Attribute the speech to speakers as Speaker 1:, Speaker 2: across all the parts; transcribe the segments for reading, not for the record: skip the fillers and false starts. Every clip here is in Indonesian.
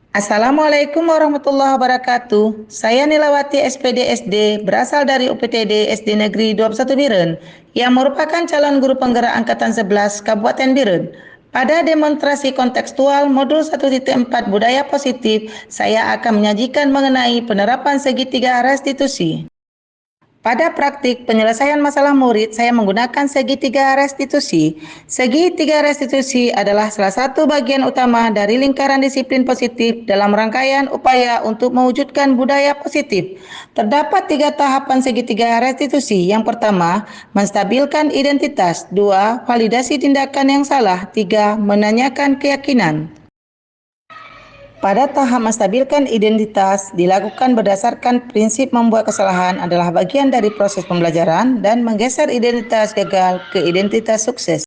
Speaker 1: Assalamualaikum warahmatullahi wabarakatuh. Saya Nilawati SPD SD, berasal dari UPTD SD Negeri 21 Biren, yang merupakan calon guru penggerak Angkatan 11 Kabupaten Biren. Pada demonstrasi kontekstual modul 1.4 Budaya Positif, saya akan menyajikan mengenai penerapan segitiga restitusi. Pada praktik penyelesaian masalah murid, saya menggunakan segitiga restitusi. Segitiga restitusi adalah salah satu bagian utama dari lingkaran disiplin positif dalam rangkaian upaya untuk mewujudkan budaya positif. Terdapat 3 tahapan segitiga restitusi. Yang pertama, menstabilkan identitas. 2, validasi tindakan yang salah. 3, menanyakan keyakinan. Pada tahap menstabilkan identitas dilakukan berdasarkan prinsip membuat kesalahan adalah bagian dari proses pembelajaran dan menggeser identitas gagal ke identitas sukses.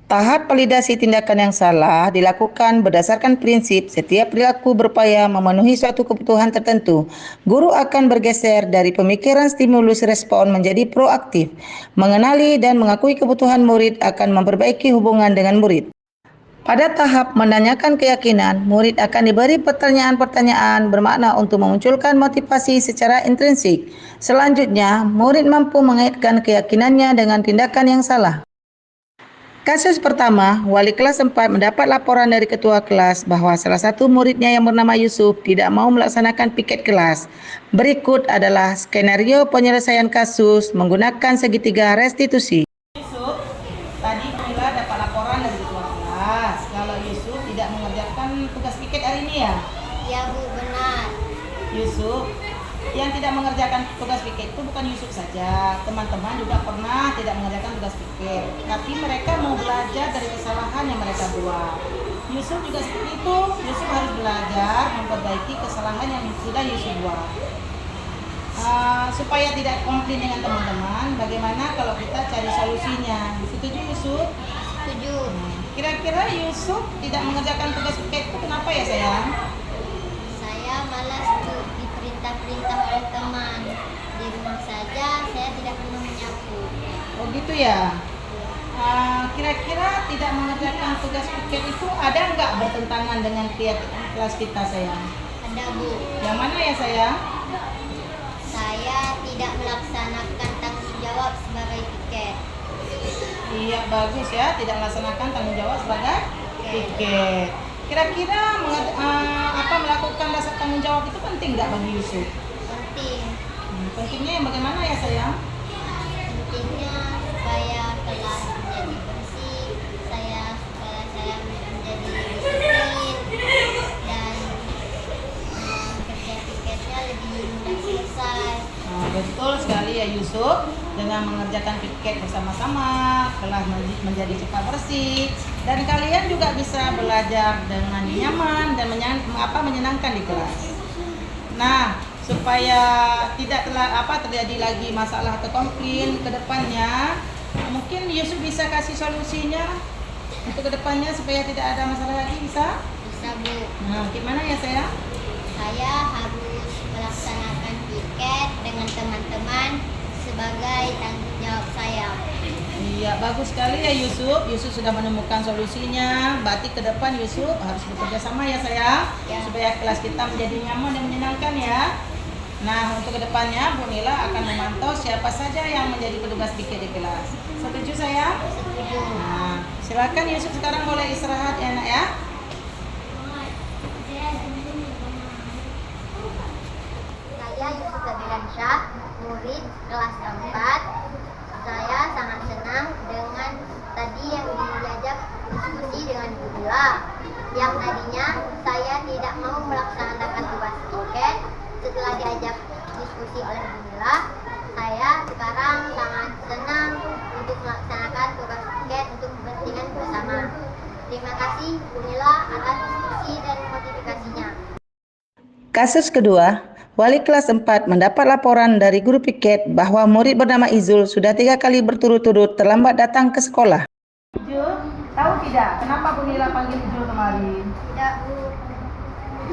Speaker 1: Tahap validasi tindakan yang salah dilakukan berdasarkan prinsip setiap perilaku berupaya memenuhi suatu kebutuhan tertentu. Guru akan bergeser dari pemikiran stimulus respon menjadi proaktif. Mengenali dan mengakui kebutuhan murid akan memperbaiki hubungan dengan murid. Pada tahap menanyakan keyakinan, murid akan diberi pertanyaan-pertanyaan bermakna untuk memunculkan motivasi secara intrinsik. Selanjutnya, murid mampu mengaitkan keyakinannya dengan tindakan yang salah. Kasus pertama, wali kelas 4 mendapat laporan dari ketua kelas bahwa salah satu muridnya yang bernama Yusuf tidak mau melaksanakan piket kelas. Berikut adalah skenario penyelesaian kasus menggunakan segitiga restitusi. Yusuf, tadi Bunila dapat laporan dari ketua kelas kalau Yusuf tidak mengerjakan tugas piket hari ini ya?
Speaker 2: Ya Bu, benar.
Speaker 1: Yusuf, yang tidak mengerjakan tugas piket itu bukan Yusuf saja. Teman-teman juga pernah tidak mengerjakan tugas piket, tapi mereka mau belajar dari kesalahan yang mereka buat. Yusuf juga seperti itu. Yusuf harus belajar memperbaiki kesalahan yang sudah Yusuf buat. Supaya tidak komplain dengan teman-teman, bagaimana kalau kita cari solusinya? Setuju Yusuf?
Speaker 2: Setuju.
Speaker 1: Kira-kira Yusuf tidak mengerjakan tugas piket itu kenapa ya sayang?
Speaker 2: Saya malas Bu, diperintah-perintah oleh teman. Di rumah saja saya tidak pernah menyapu.
Speaker 1: Oh gitu ya. Kira-kira tidak mengerjakan tugas piket itu ada nggak bertentangan dengan kelas kita sayang?
Speaker 2: Ada Bu.
Speaker 1: Yang mana ya sayang?
Speaker 2: Saya tidak melaksanakan tanggung jawab sebagai piket.
Speaker 1: Iya bagus ya, tidak melaksanakan tanggung jawab sebagai piket. Kira-kira melakukan rasa tanggung jawab itu penting nggak bagi Yusuf?
Speaker 2: Penting.
Speaker 1: Pentingnya yang bagaimana ya sayang?
Speaker 2: Pentingnya supaya kelas menjadi bersih, supaya saya menjadi disiplin dan kerja piketnya lebih mudah selesai.
Speaker 1: Betul sekali ya Yusuf. Dengan mengerjakan piket bersama-sama, kelas menjadi cepat bersih, dan kalian juga bisa belajar dengan nyaman dan menyenangkan di kelas. Nah, supaya tidak terjadi lagi masalah atau komplain ke depannya, mungkin Yusuf bisa kasih solusinya untuk ke depannya supaya tidak ada masalah lagi, bisa?
Speaker 2: Bisa Bu.
Speaker 1: Nah, gimana ya sayang?
Speaker 2: Saya harus melaksanakan piket dengan teman-teman sebagai tanggung jawab saya.
Speaker 1: Iya, bagus sekali ya Yusuf. Yusuf sudah menemukan solusinya. Berarti ke depan Yusuf harus bekerja sama ya sayang, supaya kelas kita menjadi nyaman dan menyenangkan ya. Nah, untuk kedepannya Bu Nila akan memantau siapa saja yang menjadi petugas piket di kelas. Setuju sayang?
Speaker 2: Setuju.
Speaker 1: Nah, silakan Yusuf sekarang boleh istirahat ya nak ya.
Speaker 2: Saya Yusuf Sabilansyah, murid kelas 4. Saya sangat senang dengan tadi yang diajak diskusi dengan Bu Nila. Yang tadinya saya tidak mau melaksanakan tugas piket, setelah diajak diskusi oleh Bu Nila, saya sekarang sangat senang untuk melaksanakan tugas piket untuk kepentingan bersama. Terima kasih Bu Nila atas diskusi dan motivasinya.
Speaker 1: Kasus kedua, wali kelas 4 mendapat laporan dari guru piket bahwa murid bernama Izul sudah 3 kali berturut-turut terlambat datang ke sekolah. Izul, tahu tidak kenapa Bu Nila panggil Izul kemarin?
Speaker 2: Tidak Bu.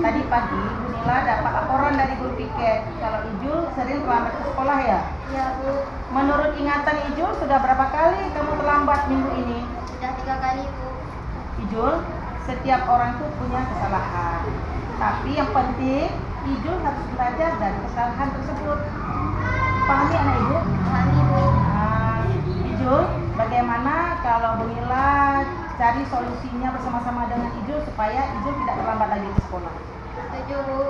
Speaker 1: Tadi pagi Bu Nila dapat laporan dari guru piket kalau Izul sering terlambat ke sekolah ya?
Speaker 2: Iya Bu.
Speaker 1: Menurut ingatan Izul sudah berapa kali kamu terlambat minggu ini?
Speaker 2: Sudah 3 kali Bu.
Speaker 1: Izul, setiap orang tuh punya kesalahan. Tapi yang penting Ijul harus belajar dari kesalahan tersebut. Pahami anak Ibu?
Speaker 2: Pahami, Bu.
Speaker 1: Ijul, bagaimana kalau Bu Nila cari solusinya bersama-sama dengan Ijul supaya Ijul tidak terlambat lagi ke sekolah?
Speaker 2: Setuju, Bu.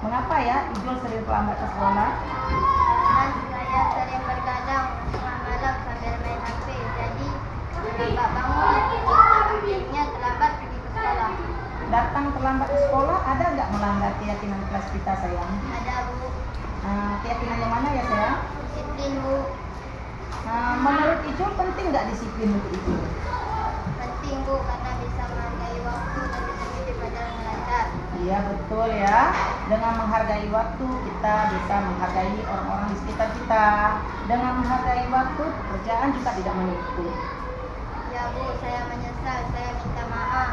Speaker 1: Mengapa ya Ijul sering terlambat ke sekolah?
Speaker 2: Dan saya sering bergadang tengah malam sambil main HP. Jadi terlambat bangun, akhirnya terlambat pergi ke sekolah.
Speaker 1: Datang terlambat ke sekolah ada nggak melanggar keyakinan kelas kita, sayang?
Speaker 2: Ada, Bu.
Speaker 1: Keyakinan yang mana ya, sayang?
Speaker 2: Disiplin, Bu.
Speaker 1: Menurut Ijul penting nggak disiplin untuk Ijul?
Speaker 2: Penting, Bu, karena bisa menghargai waktu dan bisa mengikuti pelajaran dengan lancar.
Speaker 1: Iya, betul ya. Dengan menghargai waktu kita bisa menghargai orang-orang di sekitar kita. Dengan menghargai waktu pekerjaan juga tidak menumpuk.
Speaker 2: Ya, Bu, saya menyesal. Saya minta maaf.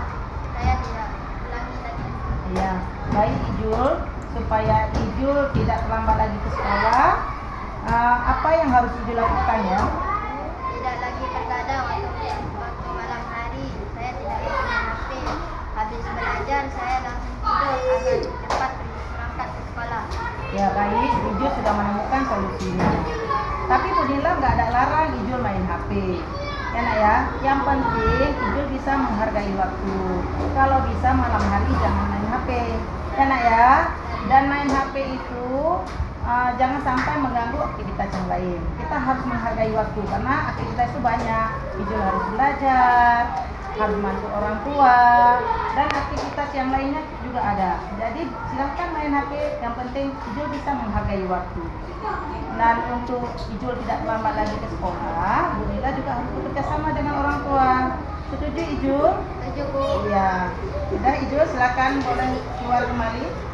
Speaker 2: Saya tidak ulangi lagi.
Speaker 1: Iya, baik Ijul, supaya Ijul tidak terlambat lagi ke sekolah. Apa yang harus Ijul lakukan ya?
Speaker 2: Tidak lagi bergadang waktu malam hari. Saya tidak lagi main HP. Habis belajar, saya langsung tidur agar cepat berangkat ke sekolah.
Speaker 1: Ya baik, Ijul sudah menemukan solusinya. Tapi Bu Nila nggak ada larang Ijul main HP. Ya nak ya, yang penting Ijul bisa menghargai waktu. Kalau bisa malam hari jangan main HP. Ya nak ya, dan main HP itu jangan sampai mengganggu aktivitas yang lain. Kita harus menghargai waktu karena aktivitas itu banyak. Ijul harus belajar, harus bantu orang tua, dan aktivitas yang lainnya juga ada. Jadi silahkan main HP, yang penting Ijul bisa menghargai waktu. Dan untuk Ijul tidak terlambat lagi ke sekolah, Bu Nila juga harus bekerja sama dengan orang tua. Setuju Ijul?
Speaker 2: Setuju, Bu.
Speaker 1: Iya. Sudah Ijul, silakan boleh keluar kembali.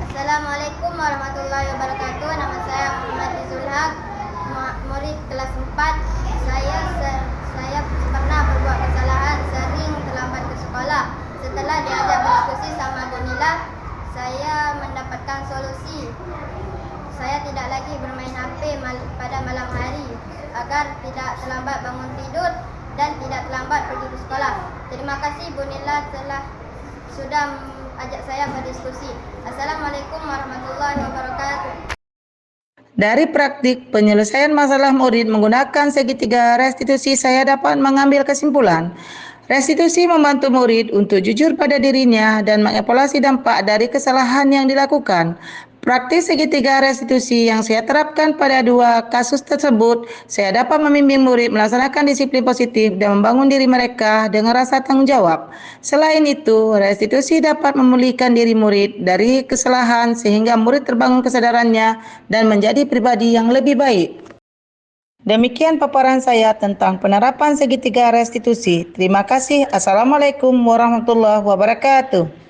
Speaker 2: Assalamualaikum warahmatullahi wabarakatuh. Nama saya Muhammad Zulhaq, murid kelas 4. Saya pernah berbuat kesalahan, sering terlambat ke sekolah. Setelah diajak berdiskusi sama Bu Nila, saya mendapatkan solusi. Saya tidak lagi bermain HP pada malam hari agar tidak terlambat bangun tidur dan tidak terlambat pergi ke sekolah. Terima kasih Bu Nila sudah ajak saya berdiskusi. Assalamualaikum warahmatullahi wabarakatuh.
Speaker 1: Dari praktik penyelesaian masalah murid menggunakan segitiga restitusi, saya dapat mengambil kesimpulan. Restitusi membantu murid untuk jujur pada dirinya dan mengevaluasi dampak dari kesalahan yang dilakukan. Praktik segitiga restitusi yang saya terapkan pada dua kasus tersebut, saya dapat membimbing murid melaksanakan disiplin positif dan membangun diri mereka dengan rasa tanggung jawab. Selain itu, restitusi dapat memulihkan diri murid dari kesalahan sehingga murid terbangun kesadarannya dan menjadi pribadi yang lebih baik. Demikian paparan saya tentang penerapan segitiga restitusi. Terima kasih. Assalamualaikum warahmatullahi wabarakatuh.